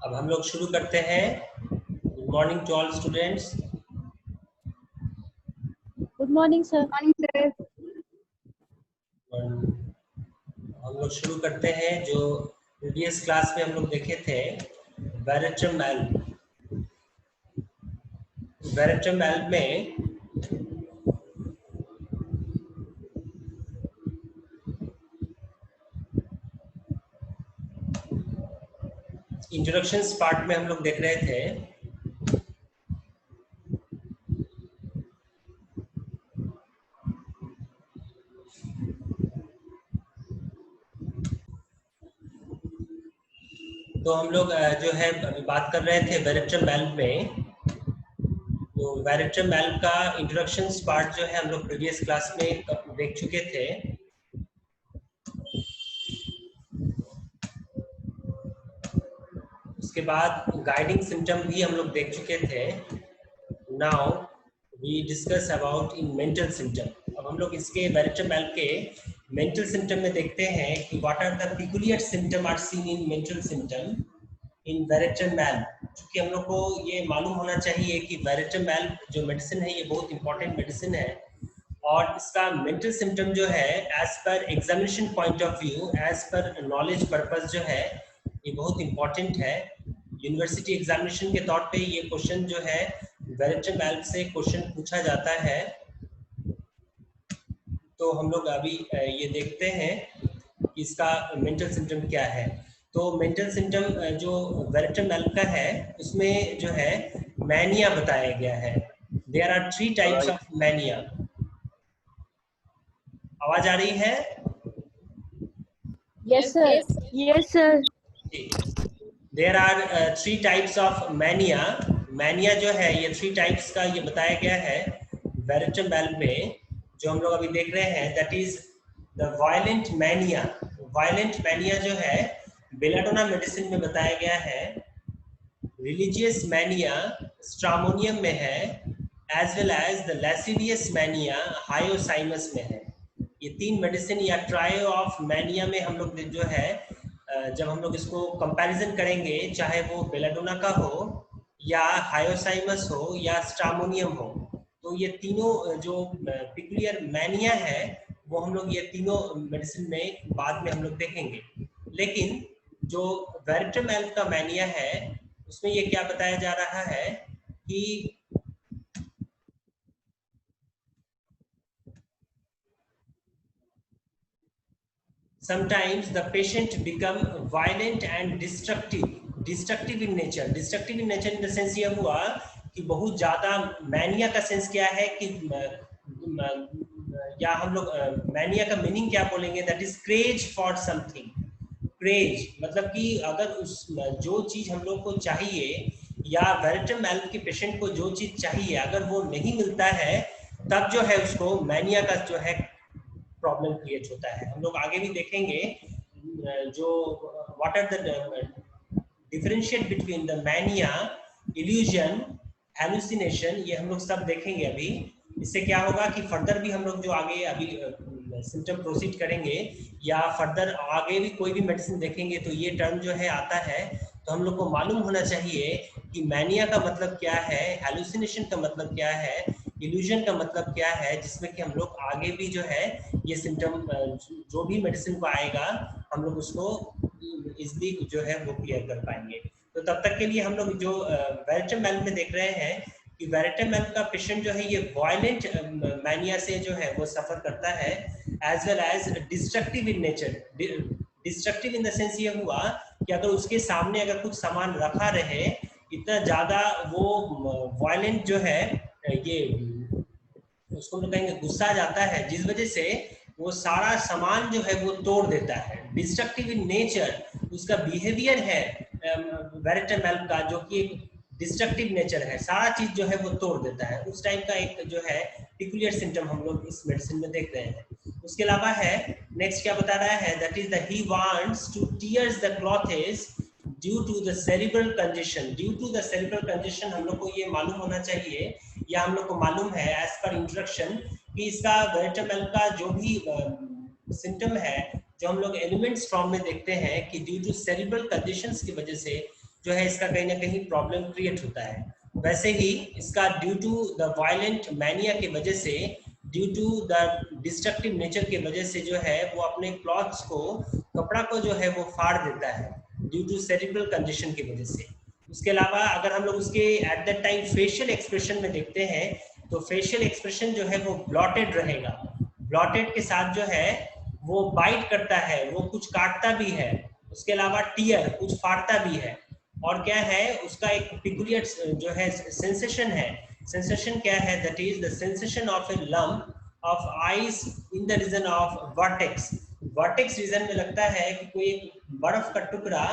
अब हम लोग शुरू करते हैं। Good morning to all students. Good morning sir. Morning sir. हम लोग शुरू करते हैं जो प्रीवियस क्लास में हम लोग देखे थे बैरेट्रम वाल्व। बैरेट्रम वाल्व में इंट्रोडक्शंस पार्ट में हम लोग देख रहे थे तो हम लोग जो है बात कर रहे थे बैरेट्रम वाल्व में। तो बैरेट्रम वाल्व का इंट्रोडक्शंस पार्ट जो है हम लोग प्रीवियस क्लास में देख चुके थे। उसके बाद गाइडिंग सिम्टम भी हम लोग देख चुके थे। Now we discuss about in mental symptom. अब हम लोग इसके बैरेट्रम वाल्व के मेंटल सिम्टम में देखते हैं कि what are the peculiar symptom are seen in mental symptom in veratrum वाल्व। क्योंकि हम लोग को ये मालूम होना चाहिए कि बैरेट्रम वाल्व जो मेडिसिन है ये बहुत इंपॉर्टेंट मेडिसिन है और इसका मेंटल सिम्टम जो है as per examination point of view, as per knowledge purpose जो है ये बहुत इंपॉर्टेंट है। यूनिवर्सिटी एग्जामिनेशन के तौर पे ये क्वेश्चन जो है बैरेट्रम वाल्व से क्वेश्चन पूछा जाता है। तो हम लोग अभी ये देखते हैं कि इसका मेंटल सिम्टम क्या है। तो मेंटल सिम्टम जो बैरेट्रम वाल्व का है उसमें जो है मैनिया बताया गया है। There are 3 types of mania. आवाज आ रही है? Yes sir. Yes sir. There are 3 types of mania. Mania जो है ये 3 टाइप्स का ये बताया गया है बैरेट्रम वाल्व में। जो हम लोग अभी देख रहे हैं that is the violent mania. Violent mania जो है बेलाडोना मेडिसिन में बताया गया है। रिलीजियस मैनिया स्ट्रामोनियम में है, as well as the lascivious mania hyoscyamus में है। ये 3 मेडिसिन या ट्रायो ऑफ मैनिया में हम लोग जो है जब हम लोग इसको कंपैरिजन करेंगे, चाहे वो बेलाडोना का हो या हायोसाइमस हो या स्ट्रामोनियम हो, तो ये तीनों जो पिकुलियर मैनिया है वो हम लोग ये तीनों मेडिसिन में बाद में हम लोग देखेंगे। लेकिन जो बैरेट्रम वाल्व का मैनिया है उसमें ये क्या बताया जा रहा है कि sometimes the patient become violent and destructive in nature in the sense ये हुआ कि बहुत ज्यादा मैनिया का सेंस क्या है कि या हम लोग मैनिया का मीनिंग क्या बोलेंगे, that is craze for something. Craze मतलब कि अगर उस जो चीज हम लोग को चाहिए या बैरेट्रम वाल्व के पेशेंट को जो चीज चाहिए अगर वो नहीं मिलता है तब जो है उसको मैनिया का जो है प्रॉब्लम क्रिएट होता है। हम लोग आगे भी देखेंगे जो what are the differentiate between the mania, illusion, hallucination, ये हम लोग सब देखेंगे अभी। इससे क्या होगा कि फर्दर भी हम लोग जो आगे अभी सिम्टम प्रोसीड करेंगे या फर्दर आगे भी कोई भी मेडिसिन देखेंगे तो ये टर्म जो है आता है तो हम लोग को मालूम होना चाहिए कि मैनिया का मतलब क्या है, हेलुसिनेशन का मतलब क्या है, इल्यूजन का मतलब क्या है, जिसमें कि हम लोग आगे भी जो है ये सिम्टम जो भी मेडिसिन को आएगा हम लोग उसको इजली जो है वो क्लियर कर पाएंगे। तो तब तक के लिए हम लोग जो बैरेट्रम वाल्व में देख रहे हैं कि बैरेट्रम वाल्व का पेशेंट जो है ये वायलेंट मैनिया से जो है वो सफर करता है, as well as destructive in nature. Destructive in the sense ये हुआ कि अगर उसके सामने अगर कुछ सामान रखा रहे इतना ज्यादा वो वायलेंट जो है ये उसको हम लोग कहेंगे गुस्सा जाता है, जिस वजह से वो सारा सामान जो है वो तोड़ देता है। डिस्ट्रक्टिव इन नेचर उसका बिहेवियर है बैरेट्रम वाल्व का, जो कि एक डिस्ट्रक्टिव नेचर है, सारा चीज जो है वो तोड़ देता है। उस टाइप का एक जो है पिकुलियर सिम्टम हम लोग इस मेडिसिन में देख रहे हैं। उसके अलावा है नेक्स्ट क्या बता रहा है, that is the he wants to tears the clothes due to the cerebral congestion. Due to the cerebral congestion हम लोग को ये मालूम होना चाहिए या हम लोग को मालूम है एज पर इंट्रोडक्शन कि इसका बैरेट्रम वाल्व का जो भी सिम्टम है जो हम लोग एलिमेंट्स फॉर्म में देखते हैं कि ड्यू टू सेरिब्रल कंजेशंस की वजह से जो है इसका कहीं ना कहीं प्रॉब्लम क्रिएट होता है। वैसे ही इसका due to the violent mania की वजह से, due to the destructive nature की वजह से जो है वो अपने क्लॉथ्स को, कपड़ा को जो है वो फाड़ देता है ड्यू टू सेरिब्रल कंडीशन की वजह से। उसके अलावा अगर हम लोग उसके at that time facial expression में देखते हैं तो फेशियल एक्सप्रेशन जो है वो ब्लॉटेड रहेगा। ब्लॉटेड के साथ जो है वो बाइट करता है, वो कुछ काटता भी है, उसके अलावा टीयर कुछ फाड़ता भी है। और क्या है उसका एक पिकुलियर जो है सेंसेशन है। सेंसेशन क्या है? That is the sensation of a lump of ice in the region of vertex. Vertex region में लगता है कि कोई बर्फ का टुकड़ा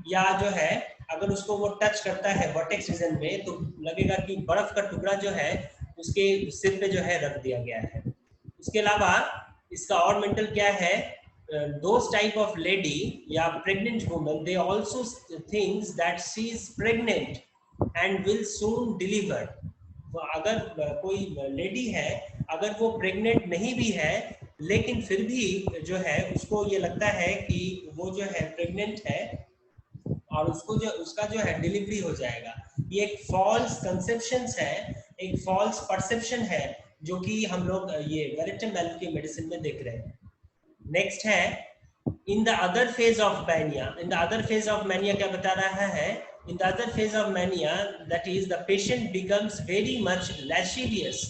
या जो है अगर उसको वो टच करता है वर्टेक्स रीजन में तो लगेगा कि बर्फ का टुकड़ा जो है उसके सिर पे जो है रख दिया गया है। उसके अलावा इसका और मेंटल क्या है? Those type of lady या pregnant woman, they also thinks that she is pregnant and will soon deliver. अगर कोई लेडी है, अगर वो प्रेग्नेंट नहीं भी है लेकिन फिर भी जो है उसको ये लगता है कि वो जो है प्रेग्नेंट है और उसका जो है डिलीवरी हो जाएगा। ये एक फॉल्स कंसेप्शन है, एक फॉल्स परसेप्शन है जो कि हम लोग ये वेरिटम एल्फ की मेडिसिन में देख रहे हैं। नेक्स्ट है in the other phase of mania. In the other phase of mania क्या बता रहा है? In the other phase of mania that is the patient becomes very much lascivious.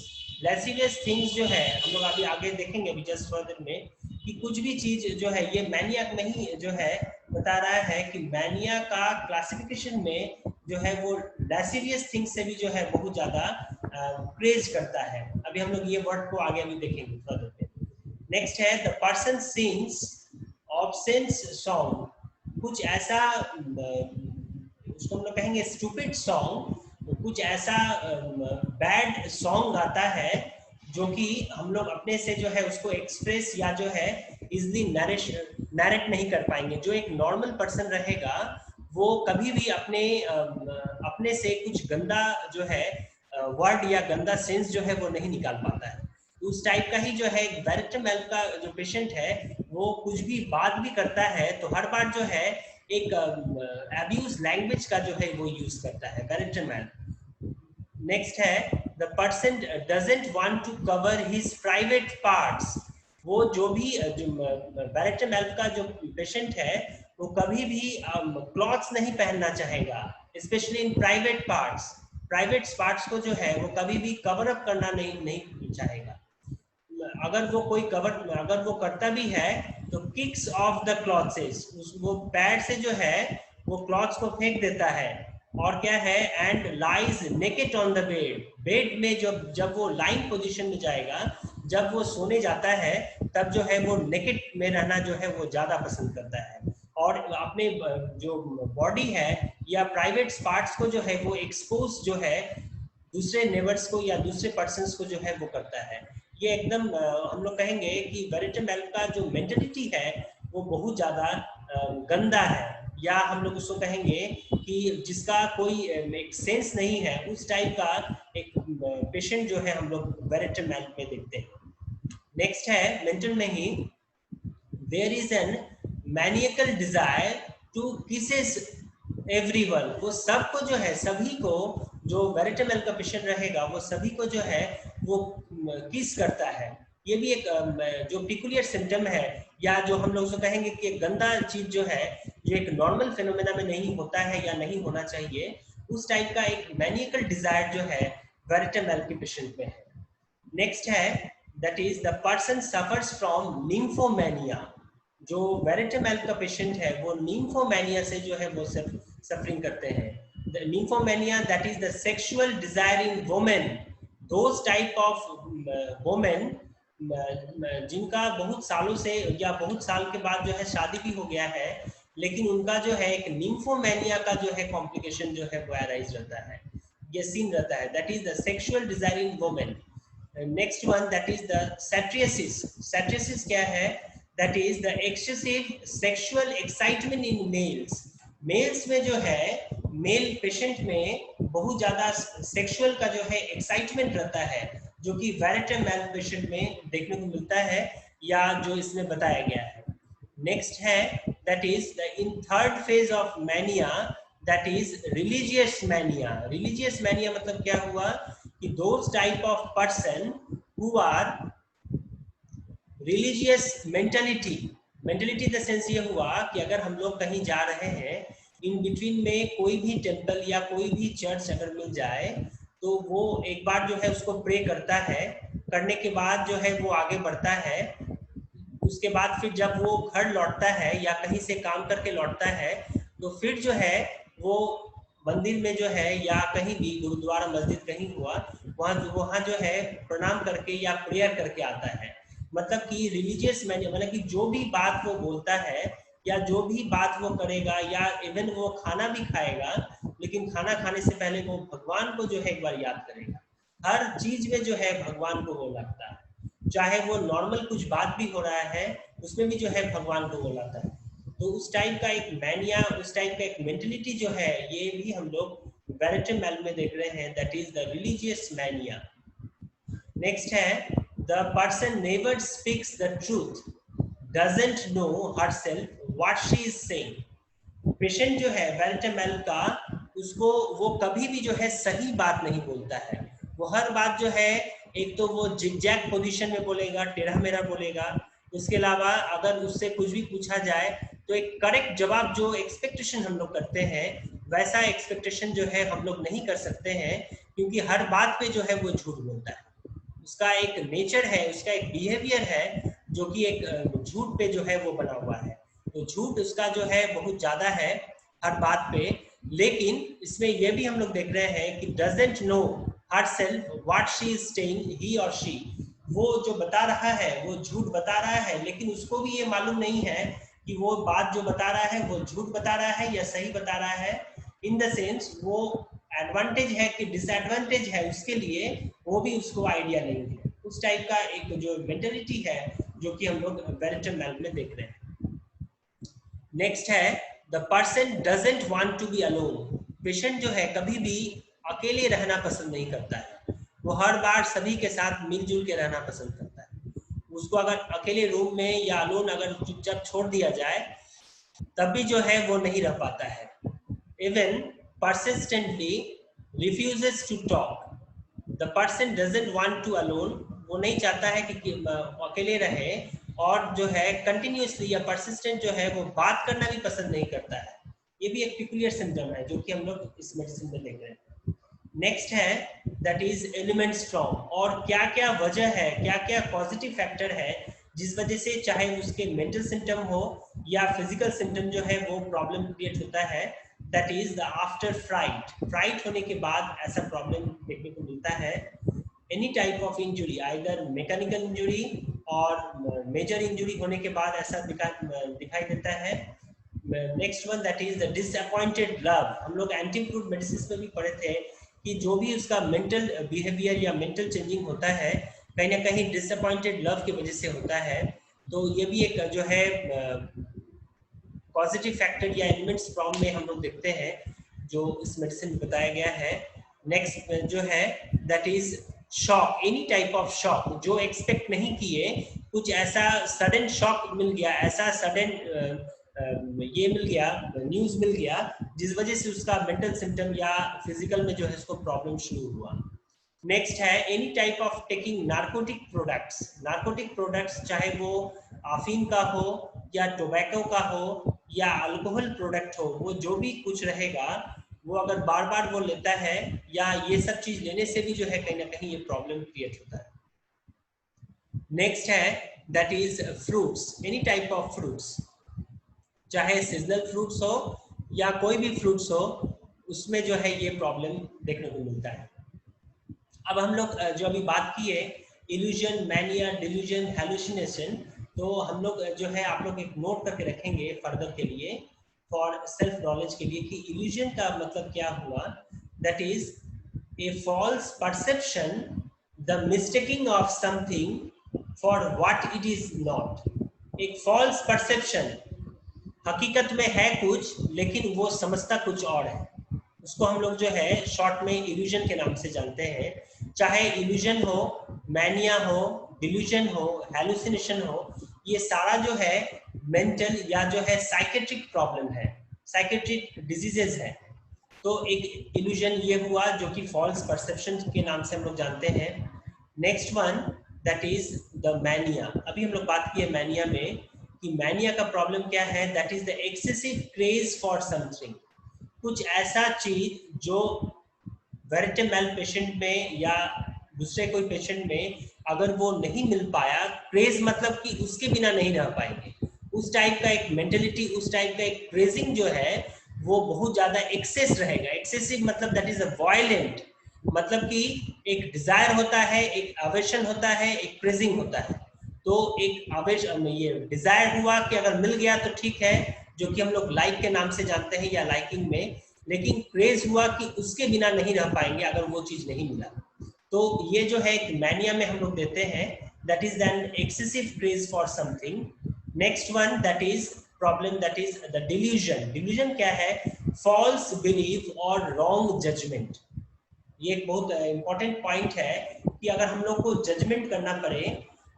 Lascivious things जो है हम लोग अभी आगे देखेंगे अभी जस्ट फर्दर में कि कुछ भी चीज जो है ये मैनिया में ही जो है बता रहा है कि मैनिया का क्लासिफिकेशन में जो है वो लैसिवियस थिंग्स से भी जो है बहुत ज्यादा क्रेज करता है। अभी हम लोग ये वर्ड को आगे अभी देखेंगे फर्दर में। नेक्स्ट है the person sings absence song. कुछ ऐसा उसको हम लोग कहेंगे स्टूपिड सॉन्ग, कुछ ऐसा बैड सॉन्ग गाता है जो कि हम लोग अपने से जो है उसको एक्सप्रेस या जो है इजली नरेट नहीं कर पाएंगे। जो एक नॉर्मल पर्सन रहेगा वो कभी भी अपने से कुछ गंदा जो है वर्ड या गंदा सेंस जो है वो नहीं निकाल पाता है। उस टाइप का ही जो है वेरिटम एल्फ का जो पेशेंट है वो कुछ भी बात भी करता है तो हर बार जो है एक अब्यूज लैंग्वेज का जो है वो यूज करता है वेरिटम एल्फ। नेक्स्ट है the person doesn't want to cover his private parts. वो जो भी वेरिटम एल्फ का जो पेशेंट है वो कभी भी क्लॉथ्स नहीं पहनना चाहेगा, specially in private parts. Private parts को जो है वो कभी भी कवर अप करना नहीं चाहेगा। अगर वो करता भी है तो किक्स ऑफ द क्लॉथ्स, वो पैर से जो है वो क्लॉथ्स को फेंक देता है। और क्या है? And lies naked on the bed. Bed में जब वो लाइन पोजीशन में जाएगा, जब वो सोने जाता है तब जो है वो नेकेड में रहना जो है वो ज्यादा पसंद करता है और अपने जो बॉडी है या प्राइवेट पार्ट्स को जो है वो एक्सपोज जो है दूसरे नेबर्स को या दूसरे पर्सन्स को जो है वो करता है। ये एकदम हम लोग कहेंगे कि वेरिटम एल्फ का जो मेंटेलिटी है वो बहुत ज्यादा गंदा है, या हम लोग उसको कहेंगे कि जिसका कोई एक सेंस नहीं है, उस टाइप का एक पेशेंट जो है हम लोग वेरिटम एल्फ में देखते हैं। नेक्स्ट है मेंटल में ही there is an maniacal desire to kisses everyone. वो सबको जो है सभी को, जो वेरिटम एल्फ का पेशेंट रहेगा वो सभी को जो है वो किस करता है। ये भी एक जो पिकुलियर सिम्टम है या जो हम लोग उसको कहेंगे कि एक गंदा चीज जो है जो एक नॉर्मल फिनोमेना में नहीं होता है या नहीं होना चाहिए, उस टाइप का एक मैनिएकल डिजायर जो है वेरिटम एल्फ के पेशेंट में है। नेक्स्ट है that is the person suffers from nymphomania. जो वेरिटम एल्फ का पेशेंट है वो निम्फोमेनिया से जो है वो सफरिंग करते हैं। The nymphomania that is the sexual desire in women. Those type of women जिनका बहुत सालों से या बहुत साल के बाद जो है शादी भी हो गया है लेकिन उनका जो है एक निम्फोमेनिया का जो है कॉम्प्लिकेशन जो है वो अराइज रहता है, ये सीन रहता है। That is the sexual desire in women. Next one that is the satyriasis. Satyriasis क्या है? That is the excessive sexual excitement in males. Males में जो है मेल पेशेंट में बहुत ज्यादा सेक्सुअल का जो है एक्साइटमेंट रहता है जो कि वेरिटम एल्फ पेशेंट में देखने को मिलता है या जो इसमें बताया गया है। नेक्स्ट है that is the in third phase of mania that is religious mania. Religious mania मतलब क्या हुआ कि those type of person who are religious mentality. Mentality the sense ये हुआ कि अगर हम लोग कहीं जा रहे हैं, इन बिटवीन में कोई भी टेम्पल या कोई भी चर्च अगर मिल जाए तो वो एक बार जो है उसको प्रे करता है, करने के बाद जो है वो आगे बढ़ता है, उसके बाद फिर जब वो घर लौटता है या कहीं से काम करके लौटता है तो फिर जो है वो मंदिर में जो है या कहीं भी गुरुद्वारा मस्जिद कहीं हुआ वहाँ जो है प्रणाम करके या प्रेयर करके आता है। मतलब कि रिलीजियस मैंने मतलब कि जो भी बात वो बोलता है या जो भी बात वो करेगा या इवन वो खाना भी खाएगा, लेकिन खाना खाने से पहले वो भगवान को जो है एक बार याद करेगा। हर चीज में जो है भगवान को वो लगता है, चाहे वो नॉर्मल कुछ बात भी हो रहा है उसमें भी जो है भगवान को वो लाता है। तो उस टाइप का एक मैनिया, उस टाइप का एक मेंटेलिटी जो है ये भी हम लोग वेरेटम एल में देख रहे हैं, that is the religious mania. Next है the person never speaks the truth, doesn't know herself what she is saying. Patient जो है वेरेटम एल का, उसको वो कभी भी जो है सही बात नहीं बोलता है। वो हर बात जो है एक तो वो जिगजैग पोजीशन में बोलेगा, टेढ़ा मेढ़ा बोलेगा। उसके अलावा अगर उससे कुछ भी पूछा जाए तो एक करेक्ट जवाब जो एक्सपेक्टेशन हम लोग करते हैं वैसा एक्सपेक्टेशन जो है हम लोग नहीं कर सकते हैं, क्योंकि हर बात पे जो है वो झूठ बोलता है। उसका एक नेचर है, उसका एक बिहेवियर है जो कि एक झूठ पे जो है वो बना हुआ है। तो झूठ उसका जो है बहुत ज्यादा है हर बात पे। लेकिन इसमें ये भी हम लोग देख रहे हैं कि doesn't know herself what she is saying, he or she, वो जो बता रहा है वो झूठ बता रहा है, लेकिन उसको भी ये मालूम नहीं है कि वो बात जो बता रहा है वो झूठ बता रहा है या सही बता रहा है। इन द सेंस वो एडवांटेज है कि डिसएडवांटेज है उसके लिए, वो भी उसको आइडिया नहीं है। उस टाइप का एक जो मेंटेलिटी है जो कि हम लोग वेरेटम एल में देख रहे हैं। नेक्स्ट है the person doesn't want to be alone. Patient जो है कभी भी अकेले रहना पसंद नहीं करता है, वो हर बार सभी के साथ मिलजुल के रहना पसंद करता है। उसको अगर अकेले रूम में या अलोन अगर चुपचाप छोड़ दिया जाए तब भी जो है वो नहीं रह पाता है। Even persistently refuses to talk. The person doesn't want to alone, वो नहीं चाहता है कि अकेले रहे, और जो है कंटिन्यूसली या परसिस्टेंट जो है वो बात करना भी पसंद नहीं करता है। ये भी एक पिकुलियर सिम्टम है जो कि हम लोग इस मेडिसिन में देख रहे हैं। नेक्स्ट है दैट इज एलिमेंट स्ट्रॉन्ग। और क्या क्या वजह है, क्या क्या पॉजिटिव फैक्टर है जिस वजह से चाहे उसके मेंटल सिम्टम हो या फिजिकल सिम्टम जो है वो प्रॉब्लम क्रिएट होता है। That is the after fright, fright होने के बाद ऐसा प्रॉब्लम देखने को मिलता है। Any type of injury, either mechanical injury और मेजर इंजुरी होने के बाद ऐसा दिखाई देता है। Next one that is the disappointed love. हम लोग एंटी फ्रूट मेडिसिन में भी पढ़े थे कि जो भी उसका मेंटल बिहेवियर या मेंटल चेंजिंग होता है कहीं ना कहीं डिसअपॉइंटेड लव की वजह से होता है। तो ये भी एक जो है पॉजिटिव फैक्टर या एलिमेंट्स स्ट्रॉन्ग में हम लोग देखते हैं जो इस मेडिसिन में बताया गया है। नेक्स्ट जो है that is shock, any type of shock जो एक्सपेक्ट नहीं किए, कुछ ऐसा सडन शॉक मिल गया, ऐसा सडन ये मिल गया, न्यूज मिल गया जिस वजह से उसका मेंटल सिम्टम या फिजिकल में जो है उसको प्रॉब्लम शुरू हुआ। नेक्स्ट है any type of taking narcotic products. Narcotic products चाहे वो अफीम का हो या टोबैको का हो या अल्कोहल प्रोडक्ट हो, वो जो भी कुछ रहेगा वो अगर बार बार वो लेता है या ये सब चीज लेने से भी जो है कहीं ना कहीं ये प्रॉब्लम क्रिएट होता है। नेक्स्ट है that is fruits, any type of fruits, चाहे सीजनल फ्रूट्स हो या कोई भी फ्रूट्स हो, उसमें जो है ये प्रॉब्लम देखने को मिलता है। अब हम लोग जो अभी बात की है इल्यूजन, मैनिया, डिल्यूजन, हैलुसिनेशन, तो हम लोग जो है आप लोग एक नोट करके रखेंगे फर्दर के लिए, फॉर सेल्फ नॉलेज के लिए, कि इल्यूजन का मतलब क्या हुआ। That is a false perception, the mistaking of something for what it is not. एक फॉल्स परसेप्शन, हकीकत में है कुछ लेकिन वो समझता कुछ और है, उसको हम लोग जो है शॉर्ट में इल्यूजन के नाम से जानते हैं। चाहे इल्यूजन हो, मैनिया हो, डिल्यूजन हो, हैलुसिनेशन हो, ये सारा जो है मेंटल या जो है साइकेट्रिक प्रॉब्लम है, साइकेट्रिक डिजीजेस है। तो एक इल्यूजन ये हुआ जो कि फॉल्स परसेप्शन के नाम से हम लोग जानते हैं। Next one that is the mania. अभी हम लोग बात किए मैनिया में कि मैनिया का प्रॉब्लम क्या है, that is the excessive craze for something. कुछ ऐसा चीज जो वेरिटेबल पेशेंट में या दूसरे कोई पेशेंट में अगर वो नहीं मिल पाया, क्रेज मतलब कि उसके बिना नहीं रह पाएंगे, उस टाइप का एक मेंटेलिटी, उस टाइप का एक क्रेजिंग जो है वो बहुत ज्यादा एक्सेस रहेगा। एक्सेसिव मतलब दैट इज अ वायलेंट, मतलब कि एक डिजायर होता है, एक अवेशन होता है, एक क्रेजिंग होता है। तो एक आवेश, ये डिजायर हुआ कि अगर मिल गया तो ठीक है, जो कि हम लोग लाइक के नाम से जानते हैं या लाइकिंग में, लेकिन क्रेज हुआ कि उसके बिना नहीं रह पाएंगे अगर वो चीज नहीं मिला। तो ये जो है एक मैनिया में हम लोग देते हैं, that is an excessive craze for something. Next one that is problem, that is the delusion. Delusion क्या है? फॉल्स बिलीफ और रॉन्ग जजमेंट। ये एक बहुत इंपॉर्टेंट पॉइंट है कि अगर हम लोग को जजमेंट करना पड़े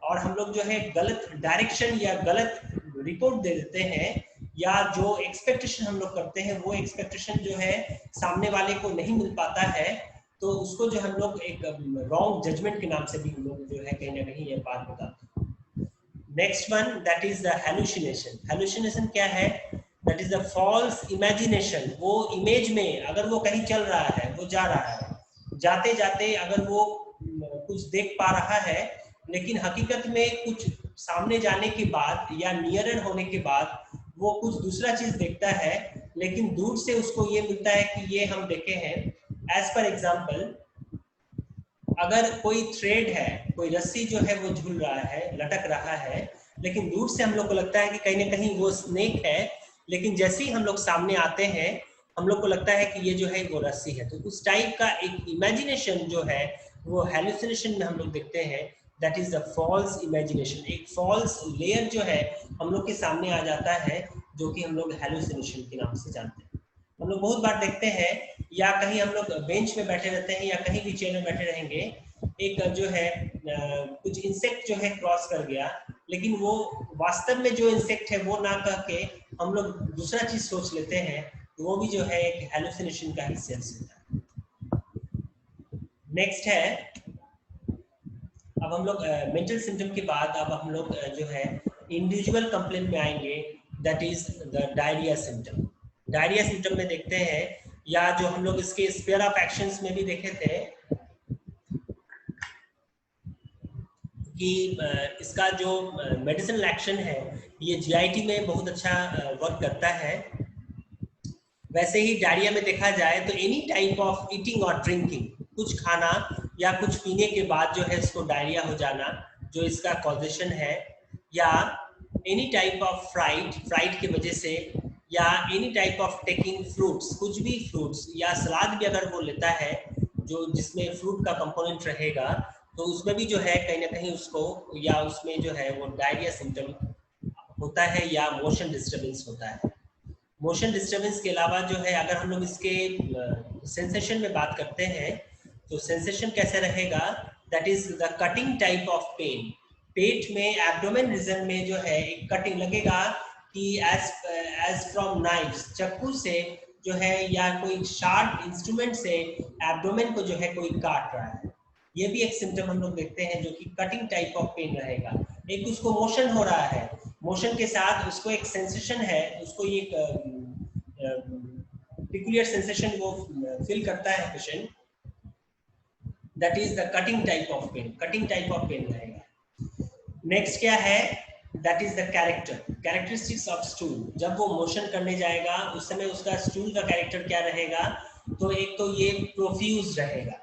और हम लोग जो है गलत डायरेक्शन या गलत रिपोर्ट दे देते हैं, या जो एक्सपेक्टेशन हम लोग करते हैं वो एक्सपेक्टेशन जो है सामने वाले को नहीं मिल पाता है, तो उसको जो हम लोग एक रॉन्ग जजमेंट के नाम से भी हम लोग जो है कहीं ना कहीं ये बात बताते हैं। Next one that is the hallucination. Hallucination क्या है? That is the false imagination. वो इमेज में अगर वो कहीं चल रहा है, वो जा रहा है, जाते जाते अगर वो कुछ देख पा रहा है, लेकिन हकीकत में कुछ सामने जाने के बाद या नियरर होने के बाद वो कुछ दूसरा चीज देखता है, लेकिन दूर से उसको ये मिलता है कि ये हम देखे हैं। एज पर एग्जाम्पल, अगर कोई थ्रेड है, कोई रस्सी जो है वो झूल रहा है, लटक रहा है, लेकिन दूर से हम लोग को लगता है कि कहीं ना कहीं वो स्नेक है, लेकिन जैसे ही हम लोग सामने आते हैं हम लोग को लगता है कि ये जो है वो रस्सी है। तो उस टाइप का एक इमेजिनेशन जो है वो हेलुसिनेशन में हम लोग देखते हैं, that is the false imagination. एक फॉल्स लेयर जो है हम लोग के सामने आ जाता है, जो कि हम लोग हेलुसिनेशन के नाम से जानते हैं। हम लोग बहुत बार देखते हैं, या कहीं हम लोग बेंच में बैठे रहते हैं या कहीं भी चेयर में बैठे रहेंगे, एक जो है कुछ इंसेक्ट जो है क्रॉस कर गया, लेकिन वो वास्तव में जो इंसेक्ट है वो ना कह के हम लोग दूसरा चीज सोच लेते हैं, तो वो भी जो है एक हेलुसिनेशन का ही सेंस होता है। नेक्स्ट है, अब हम लोग मेंटल सिम्टम के बाद अब हम लोग जो है इंडिविजुअल कंप्लेंट में आएंगे, that is the diarrhoea symptom. Diarrhoea symptom में देखते हैं, या जो हम लोग इसके स्पेयर ऑफ एक्शंस में भी देखे थे कि इसका जो मेडिसिनल एक्शन है ये जीआईटी में बहुत अच्छा वर्क करता है। वैसे ही डायरिया में देखा जाए तो एनी टाइप ऑफ ईटिंग और ड्रिंकिंग, कुछ खाना या कुछ पीने के बाद जो है इसको डायरिया हो जाना, जो इसका कॉजेशन है, या एनी टाइप ऑफ फ्राइड की वजह से, या any type of taking fruits, कुछ भी फ्रूट्स या सलाद भी अगर वो लेता है जो जिसमें फ्रूट का कंपोनेंट रहेगा, तो उसमें भी जो है कहीं ना कहीं उसको या उसमें जो है वो डायरिया सिम्टम होता है या मोशन डिस्टर्बेंस होता है। मोशन डिस्टर्बेंस के अलावा जो है अगर हम लोग इसके सेंसेशन में बात करते हैं, तो सेंसेशन कैसे रहेगा? That is the cutting type of pain. पेट में एब्डोमेन रीजन में जो है एक कटिंग लगेगा कि एज फ्रॉम नाइफ्स, चाकू से जो है या कोई शार्प इंस्ट्रूमेंट से एब्डोमेन को जो है कोई काट रहा है। ये भी एक सिम्टम हम लोग देखते हैं जो कि कटिंग टाइप ऑफ पेन रहेगा। एक उसको मोशन हो रहा है, मोशन के साथ उसको एक सेंसेशन है, उसको ये पिकुलियर सेंसेशन वो फील करता है patient, that is the cutting type of pain. Cutting type of pain रहेगा। नेक्स्ट क्या है? That is the characteristics of stool. जब वो मोशन करने जाएगा उस समय उसका स्टूल का कैरेक्टर क्या रहेगा? तो एक तो ये प्रोफ्यूज रहेगा।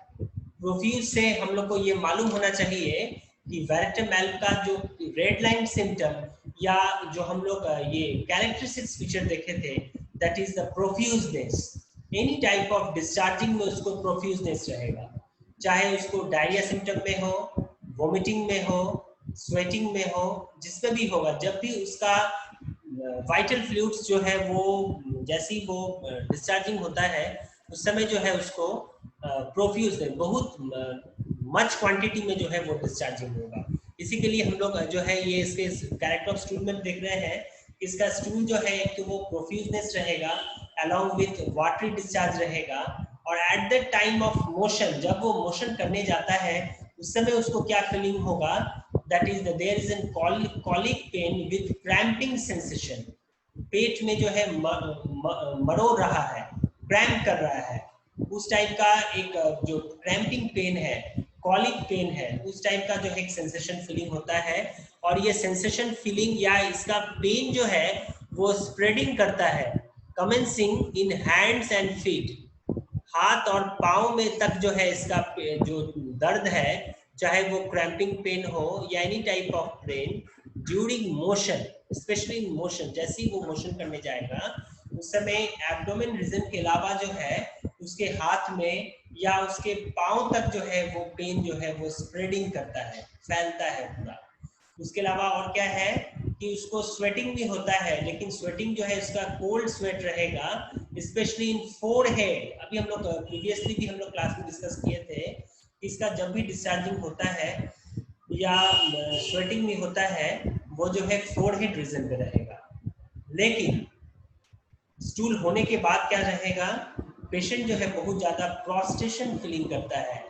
प्रोफ्यूज से हम लोग को ये मालूम होना चाहिए कि वेरिटेबल का जो रेड लाइन सिम्टम या जो हम लोग ये कैरेक्टरिस्टिक्स फीचर देखे थे, that is the profuseness. Any type of discharging में उसको प्रोफ्यूजनेस रहेगा, चाहे उसको डायरिया सिम्टम में हो, वोमिटिंग में हो, स्वेटिंग में हो, जिसमें भी होगा, जब भी उसका वाइटल फ्लूइड्स जो है वो जैसे ही वो डिस्चार्जिंग होता है उस समय जो है उसको प्रोफ्यूज बहुत मच क्वांटिटी में जो है वो डिस्चार्जिंग होगा। इसी के लिए हम लोग जो है ये इसके कैरेक्टर ऑफ स्टूल में देख रहे हैं, इसका स्टूल जो है एक तो वो प्रोफ्यूजनेस रहेगा, along with watery discharge रहेगा, और at the time of motion, जब वो motion करने जाता है उस समय उसको क्या feeling होगा, that is there is a colic pain with cramping sensation, पेट में जो है मरोड़ रहा है, क्रैम्प कर रहा है, उस टाइप का एक जो क्रैम्पिंग पेन है, कॉलिक पेन है, उस टाइप का जो है एक सेंसेशन फीलिंग होता है। और ये सेंसेशन फीलिंग या इसका पेन जो है वो स्प्रेडिंग करता है, commencing in hands and feet, हाथ और पाँव में तक जो है इसका जो दर्द है, चाहे वो क्रैम्पिंग पेन हो या any type of pen during motion, specially in motion, जैसे ही वो मोशन करने जाएगा उस समय एब्डोमेन रीजन के अलावा जो है उसके हाथ में या उसके पाँव तक जो है वो पेन जो है वो स्प्रेडिंग करता है, फैलता है पूरा। उसके अलावा और क्या है कि उसको स्वेटिंग भी होता है, लेकिन स्वेटिंग जो है उसका कोल्ड स्वेट रहेगा, स्पेशली इन फोरहेड। अभी हम लोग प्रीवियसली भी हम लोग क्लास में डिस्कस किए थे, इसका जब भी डिस्चार्जिंग होता है या स्वेटिंग भी होता है वो जो है फोरहेड रीजन पे रहेगा। लेकिन स्टूल होने के बाद क्या रहेगा, पेशेंट जो है बहुत ज्यादा प्रोस्ट्रेशन फीलिंग करता है,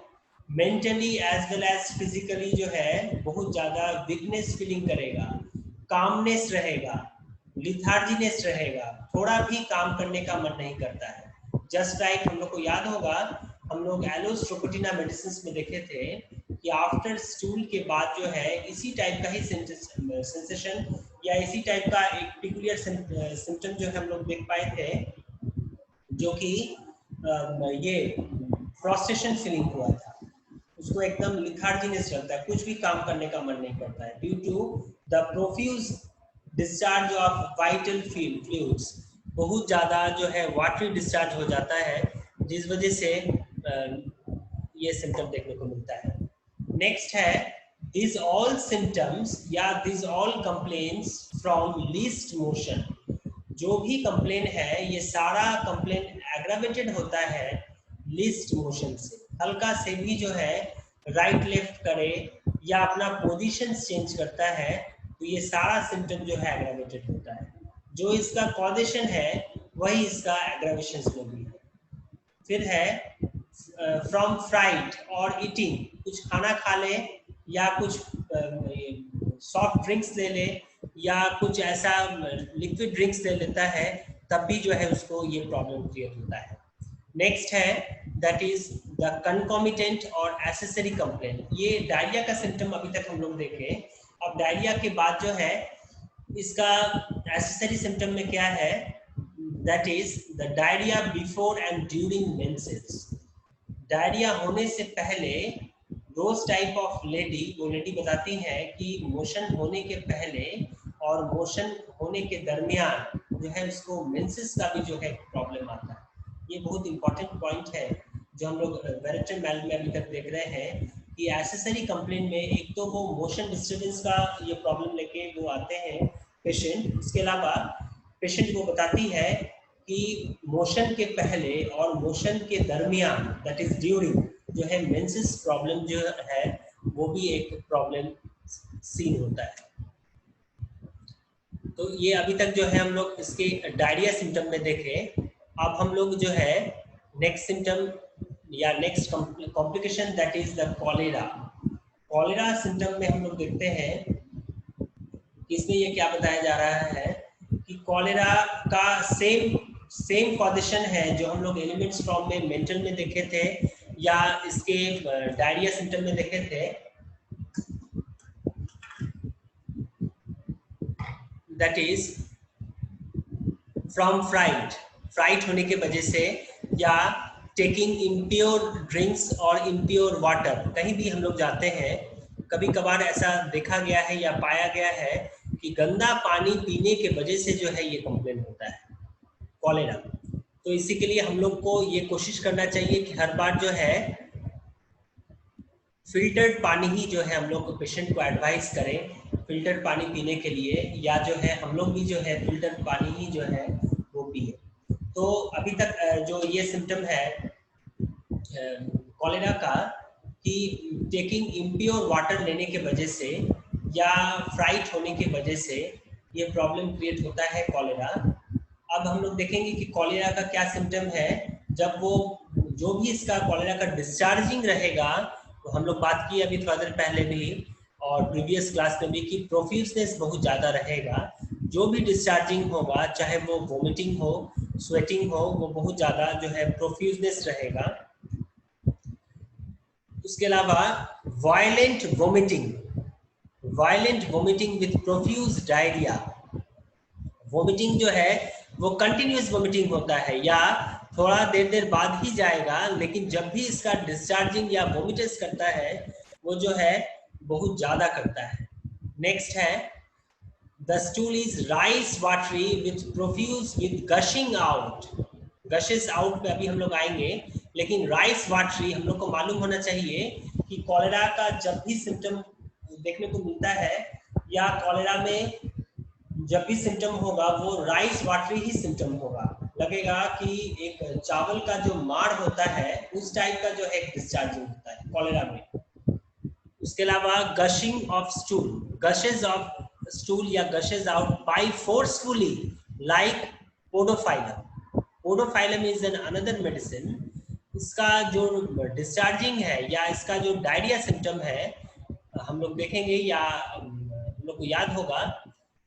mentally as well as physically जो है बहुत ज्यादा वीकनेस फीलिंग करेगा, कामनेस रहेगा, लिथार्जीनेस रहेगा, थोड़ा भी काम करने का मन नहीं करता है। जस्ट लाइक हम लोग को याद होगा, हम लोग एलोस्ट्रोपोटिना मेडिसिन में देखे थे कि आफ्टर स्टूल के बाद जो है इसी टाइप का ही सेंसेशन या इसी टाइप का एक पिकुलियर सिम्टम जो हम लोग देख पाए थे, जो कि ये फ्रस्ट्रेशन फीलिंग हुआ था, उसको एकदम लिथार्जीनेस चलता है, कुछ भी काम करने का मन नहीं करता है, due to the profuse discharge of vital fluids, बहुत ज़्यादा जो है वाटरी डिस्चार्ज हो जाता है, जिस वजह से ये सिम्टम देखने को मिलता है। नेक्स्ट है these all symptoms या these all complaints from least motion, जो भी कंप्लेन है ये सारा कंप्लेन एग्रावेटेड होता है लीस्ट मोशन से, हल्का से भी जो है राइट लेफ्ट करे या अपना पोजीशन चेंज करता है तो ये सारा सिम्टम जो है एग्रावेटेड होता है, जो इसका कॉजेशन है वही इसका एग्रावेशन में भी है। फिर है फ्रॉम फ्राइट और ईटिंग, कुछ खाना खा ले या कुछ सॉफ्ट ड्रिंक्स ले ले या कुछ ऐसा लिक्विड ड्रिंक्स ले लेता है, तब भी जो है उसको ये प्रॉब्लम क्रिएट होता है। नेक्स्ट है दैट इज द कंकॉमिटेंट और एसेसरी कंप्लेंट, ये डायरिया का सिम्टम अभी तक हम लोग देखे। अब डायरिया के बाद जो है इसका एसेसरी सिम्टम में क्या है, that is the diarrhoea before and during menses, diarrhoea होने से पहले दोस टाइप ऑफ लेडी, वो लेडी बताती है कि मोशन होने के पहले और मोशन होने के दरमियान जो है उसको मेंसेस का भी जो है प्रॉब्लम आता है। ये बहुत इंपॉर्टेंट पॉइंट है जो हम लोग वेरेटल मैल में अभी तक देख रहे हैं कि एसेसरी कंप्लेंट में एक तो वो मोशन डिस्टर्बेंस का ये प्रॉब्लम लेके वो आते हैं पेशेंट, इसके अलावा पेशेंट वो बताती है कि मोशन के पहले और मोशन के दरमियान दैट इज ड्यूरिंग जो है मेंसेस प्रॉब्लम जो है वो भी एक प्रॉब्लम सीन होता है। तो ये अभी तक जो है हम लोग इसके डायरिया सिम्टम में देखे। अब हम लोग जो है नेक्स्ट सिम्टम या next complication that is the cholera. Cholera symptom में हम लोग देखते हैं कि इसमें ये क्या बताया जा रहा है कि कॉलेरा का सेम कॉजेशन है जो हम लोग एलिमेंट्स फ्रॉम में मेंटल में देखे थे या इसके डायरिया सिम्टम में देखे थे, दैट इज फ्रॉम फ्राइट होने के वजह से या टेकिंग इम्प्योर ड्रिंक्स और इम्प्योर वाटर। कहीं भी हम लोग जाते हैं कभी कभार ऐसा देखा गया है या पाया गया है कि गंदा पानी पीने के वजह से जो है ये कंप्लेन होता है कॉलेरा। तो इसी के लिए हम लोग को ये कोशिश करना चाहिए कि हर बार जो है फिल्टर्ड पानी ही जो है हम लोग पेशेंट को एडवाइस करें फिल्टर्ड पानी पीने के लिए, या जो है हम लोग भी जो है फिल्टर्ड पानी ही जो है वो पिए। तो अभी तक जो ये सिम्टम है कॉलेरा का कि टेकिंग इम्प्योर वाटर लेने के वजह से या फ्राइट होने के वजह से ये प्रॉब्लम क्रिएट होता है कॉलेरा। अब हम लोग देखेंगे कि कॉलेरा का क्या सिम्टम है। जब वो जो भी इसका कॉलेरा का डिस्चार्जिंग रहेगा, तो हम लोग बात की अभी थोड़ा देर पहले भी और प्रीवियस क्लास में भी कि प्रोफ्यूजनेस बहुत ज़्यादा रहेगा। जो भी डिस्चार्जिंग होगा, चाहे वो वोमिटिंग हो, स्वेटिंग हो, वो बहुत ज़्यादा जो है प्रोफ्यूजनेस रहेगा। उसके अलावा violent vomiting with profuse diarrhoea. Vomiting जो है वो कंटिन्यूस वोमिटिंग होता है या थोड़ा देर बाद ही जाएगा, लेकिन जब भी इसका डिस्चार्जिंग या वोमिटस करता है वो जो है बहुत ज्यादा करता है। नेक्स्ट है the stool is rice watery with profuse with gushing out. Gushes out पे अभी हम लोग आएंगे, लेकिन राइस वाटरी हम लोग को मालूम होना चाहिए कि कॉलेरा का जब भी सिम्टम देखने को मिलता है या कॉलेरा में जब भी सिम्टम होगा वो राइस वाटरी ही सिम्टम होगा। लगेगा कि एक चावल का जो माड़ होता है उस टाइप का जो है डिस्चार्जिंग होता है कॉलेरा में। उसके अलावा gushing of stool, gushes of stool या gushes out by forcefully like podophyllum. Podophyllum is an another medicine. इसका जो डिस्चार्जिंग है या इसका जो डायरिया सिम्टम है हम लोग देखेंगे या हम लोग को याद होगा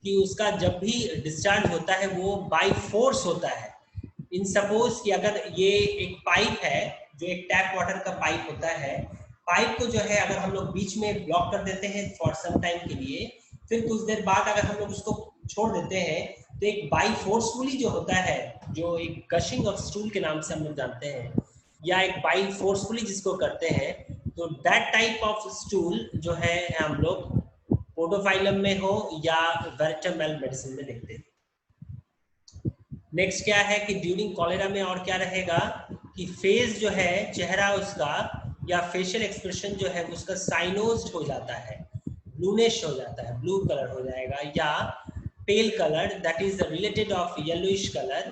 कि उसका जब भी डिस्चार्ज होता है वो बाय फोर्स होता है। इन सपोज कि अगर ये एक पाइप है, जो एक टैप वाटर का पाइप होता है, पाइप को जो है अगर हम लोग बीच में ब्लॉक कर देते हैं फॉर सम टाइम के लिए, फिर कुछ देर बाद अगर हम लोग उसको छोड़ देते हैं तो एक बाई फोर्सफुली जो होता है, जो एक गशिंग ऑफ स्टूल के नाम से हम लोग जानते हैं, या एक बाई फोर्सफुली जिसको करते हैं, तो दैट टाइप ऑफ स्टूल जो है हम लोग पोडोफाइलम में हो या वेरिटेबल मेडिसिन में देखते हैं। नेक्स्ट क्या है कि ड्यूरिंग कॉलेरा में और क्या रहेगा कि फेस जो है चेहरा उसका या फेशियल एक्सप्रेशन जो है उसका साइनोज्ड हो जाता है, ब्लूनिश हो जाता है, ब्लू कलर हो जाएगा या pale colour, that is related of yellowish colour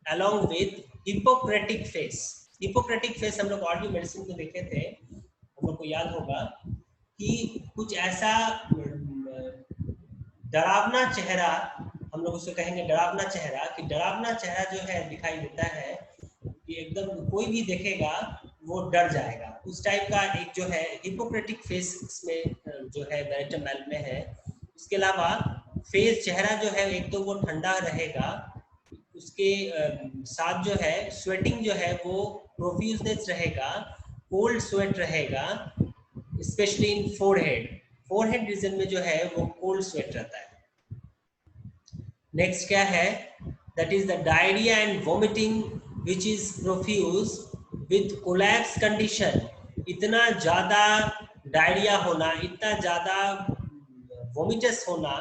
along with Hippocratic face. Hippocratic face हम लोग और भी मेडिसिन को देखे थे, हम लोग को याद होगा कि कुछ ऐसा डरावना चेहरा, हम लोग उसको कहेंगे डरावना चेहरा, कि डरावना चेहरा जो है दिखाई देता है कि एकदम कोई भी देखेगा वो डर जाएगा, उस टाइप का एक जो है हिपोक्रेटिक फेस इसमें जो है वेरिटेबल में है। उसके अलावा फेस चेहरा जो है एक तो वो ठंडा रहेगा, उसके साथ जो है स्वेटिंग जो है वो प्रोफ्यूजनेस रहेगा, कोल्ड स्वेट रहेगा, स्पेशली इन फोरहेड रीजन में जो है वो कोल्ड स्वेट रहता है। नेक्स्ट क्या है, that is the diarrhoea and vomiting which is profuse with collapse condition. इतना ज्यादा डायरिया होना, इतना ज्यादा वोमिटस होना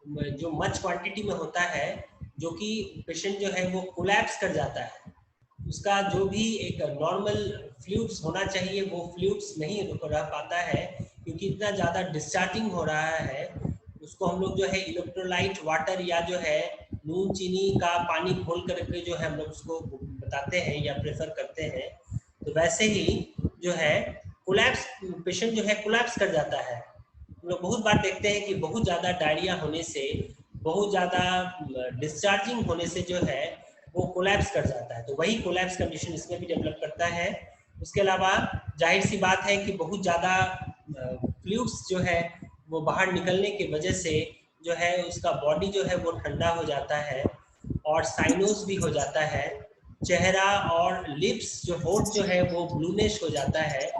जो मच क्वांटिटी में होता है, जो कि पेशेंट जो है वो कोलैप्स कर जाता है, उसका जो भी एक नॉर्मल फ्लूइड्स होना चाहिए वो फ्लूइड्स नहीं रह पाता है, क्योंकि इतना ज़्यादा डिस्चार्जिंग हो रहा है। उसको हम लोग जो है इलेक्ट्रोलाइट वाटर या जो है नून चीनी का पानी घोल करके जो है हम लोग उसको बताते हैं या प्रेफर करते हैं। तो वैसे ही जो है कोलैप्स, पेशेंट जो है कोलैप्स कर जाता है। हम लोग बहुत बार देखते हैं कि बहुत ज़्यादा डायरिया होने से, बहुत ज़्यादा डिस्चार्जिंग होने से जो है वो कोलैप्स कर जाता है, तो वही कोलैप्स कंडीशन इसमें भी डेवलप करता है। उसके अलावा जाहिर सी बात है कि बहुत ज़्यादा फ्लूइड्स जो है वो बाहर निकलने की वजह से जो है उसका बॉडी जो है वो ठंडा हो जाता है और साइनोस भी हो जाता है, चेहरा और लिप्स जो होठ जो है वो ब्लूनिश हो जाता है।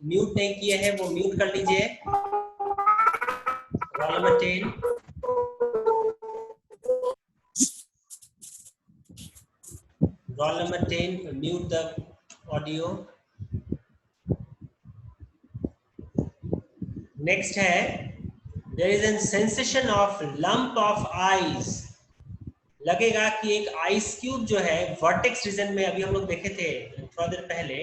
म्यूट नहीं किए हैं वो म्यूट कर लीजिए। Roll number 10, roll number 10, mute the audio. Next है there is a sensation of lump of ice। लगेगा कि एक आइस क्यूब जो है वर्टेक्स रीजन में, अभी हम लोग देखे थे थोड़ा देर पहले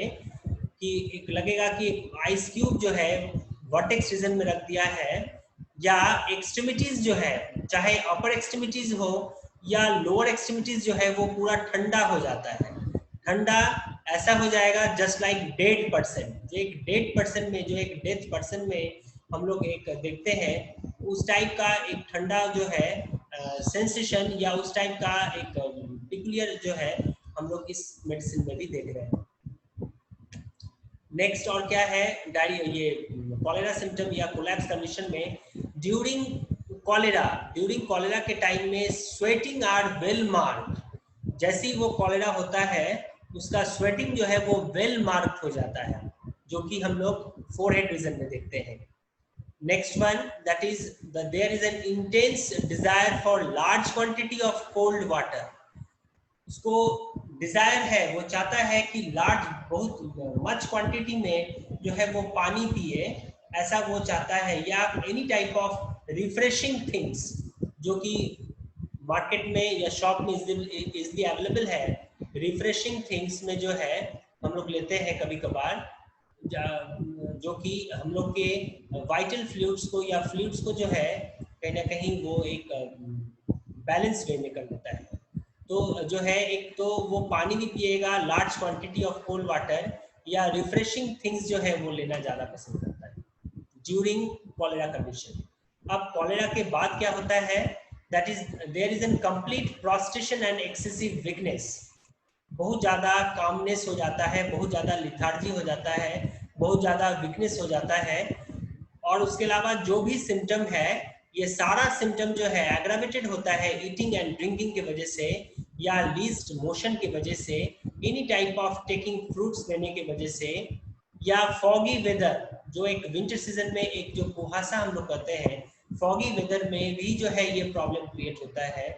कि एक लगेगा कि एक आइस क्यूब जो है वर्टेक्स रीजन में रख दिया है, या एक्सट्रीमिटीज जो है चाहे अपर एक्सट्रीमिटीज हो या लोअर एक्सट्रीमिटीज जो है वो पूरा ठंडा हो जाता है। ठंडा ऐसा हो जाएगा जस्ट लाइक डेड पर्सन। जो एक डेड पर्सन में, जो एक डेथ पर्सन में हम लोग एक देखते हैं, उस टाइप का एक ठंडा जो है सेंसेशन या उस टाइप का एक पिकुलियर जो है हम लोग इस मेडिसिन में भी देख रहे हैं। नेक्स्ट और क्या है, ये कॉलेरा सिम्टम या कोलैप्स कंडीशन में ड्यूरिंग कॉलेरा के टाइम में स्वेटिंग आर वेल मार्क्ड। जैसे ही वो कॉलेरा होता है उसका स्वेटिंग जो है वो वेल मार्क्ड हो जाता है, जो कि हम लोग फोरहेड रीजन में देखते हैं। Next one, that is there is an intense desire for large quantity of cold water. उसको डिजायर है, वो चाहता है कि लार्ज बहुत मच क्वांटिटी में जो है वो पानी पिए, ऐसा वो चाहता है। या any type of refreshing things जो कि मार्केट में या शॉप में इजली अवेलेबल है। रिफ्रेशिंग थिंग्स में जो है हम लोग लेते हैं कभी कभार, जो कि हम लोग के वाइटल फ्लूइड्स को या फ्लूइड्स को जो है कहीं ना कहीं वो एक बैलेंस वे में कर देता है। तो जो है एक तो वो पानी भी पिएगा, large quantity of cold water, या रिफ्रेशिंग थिंग्स जो है वो लेना ज़्यादा पसंद करता है ड्यूरिंग कॉलेरा कंडीशन। अब कॉलेरा के बाद क्या होता है, that is there is an complete prostration and excessive weakness. बहुत ज़्यादा कामनेस हो जाता है, बहुत ज़्यादा लिथार्जी हो जाता है, बहुत ज़्यादा वीकनेस हो जाता है। और उसके अलावा जो भी सिम्टम है, ये सारा सिम्टम जो है एग्रावेटेड होता है ईटिंग एंड ड्रिंकिंग की वजह से, या लीस्ट मोशन की वजह से, any type of taking fruits लेने की वजह से, या फॉगी वेदर, जो एक विंटर सीजन में एक जो कुहासा हम लोग कहते हैं, फॉगी वेदर में भी जो है ये प्रॉब्लम क्रिएट होता है।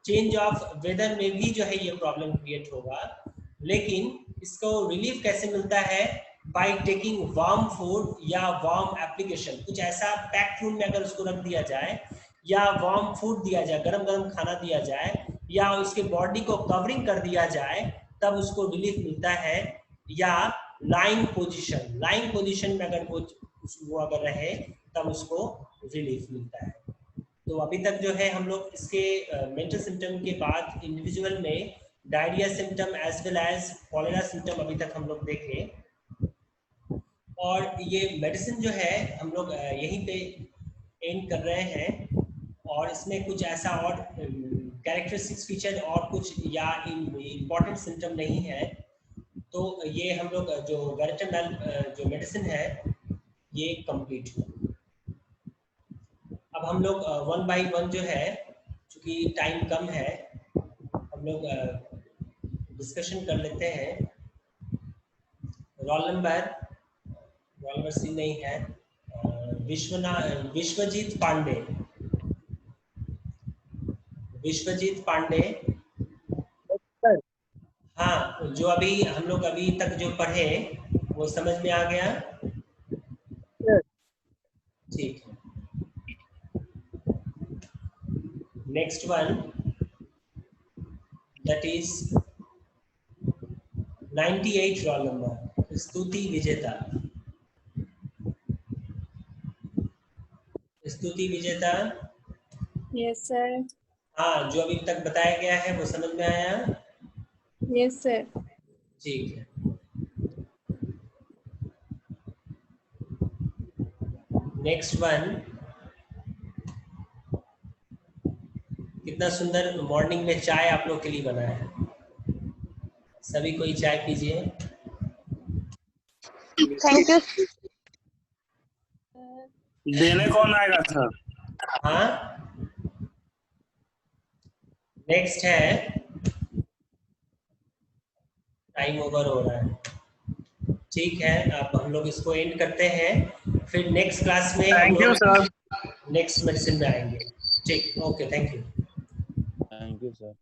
चेंज ऑफ वेदर में भी जो है ये प्रॉब्लम क्रिएट होगा। लेकिन इसको रिलीफ कैसे मिलता है, बाय टेकिंग वार्म फूड या वार्म एप्लीकेशन। कुछ ऐसा पैक्ड रूम में अगर उसको रख दिया जाए, या वार्म फूड दिया जाए, गरम गरम खाना दिया जाए, या उसके बॉडी को कवरिंग कर दिया जाए, तब उसको रिलीफ मिलता है। या लाइंग पोजीशन में अगर वो अगर रहे तब उसको रिलीफ मिलता है। तो अभी तक जो है हम लोग इसके मेंटल सिम्टम के बाद इंडिविजुअल में diarrhoea symptom as well as cholera symptom अभी तक हम लोग देखे। और ये मेडिसिन जो है हम लोग यहीं पे एंड कर रहे हैं। और इसमें कुछ ऐसा और कैरेक्टरिस्टिक्स फीचर और कुछ या इम्पोर्टेंट सिम्टम नहीं है। तो ये हम लोग जो वेरेटामेल जो मेडिसिन है ये कंप्लीट हुआ। अब हम लोग वन बाय वन जो है, चूँकि टाइम कम है, हम लोग डिस्कशन कर लेते हैं। रोल नंबर सी नहीं है, विश्वजीत पांडे। हाँ, जो अभी हम लोग अभी तक जो पढ़े वो समझ में आ गया? ठीक है। Next one, that is 98 roll number, स्तुति विजेता। Yes sir. हाँ, जो अभी तक बताया गया है वो समझ में आया? Yes sir. ठीक है। नेक्स्ट वन, कितना सुंदर मॉर्निंग में चाय आप लोग के लिए बना है। सभी कोई चाय पीजिए। Thank you. देने कौन आएगा सर? हाँ, नेक्स्ट है, टाइम ओवर हो रहा है। ठीक है, अब हम लोग इसको एंड करते हैं, फिर नेक्स्ट क्लास में thank you sir. Next medicine में आएंगे। ठीक, ओके, थैंक यू सर।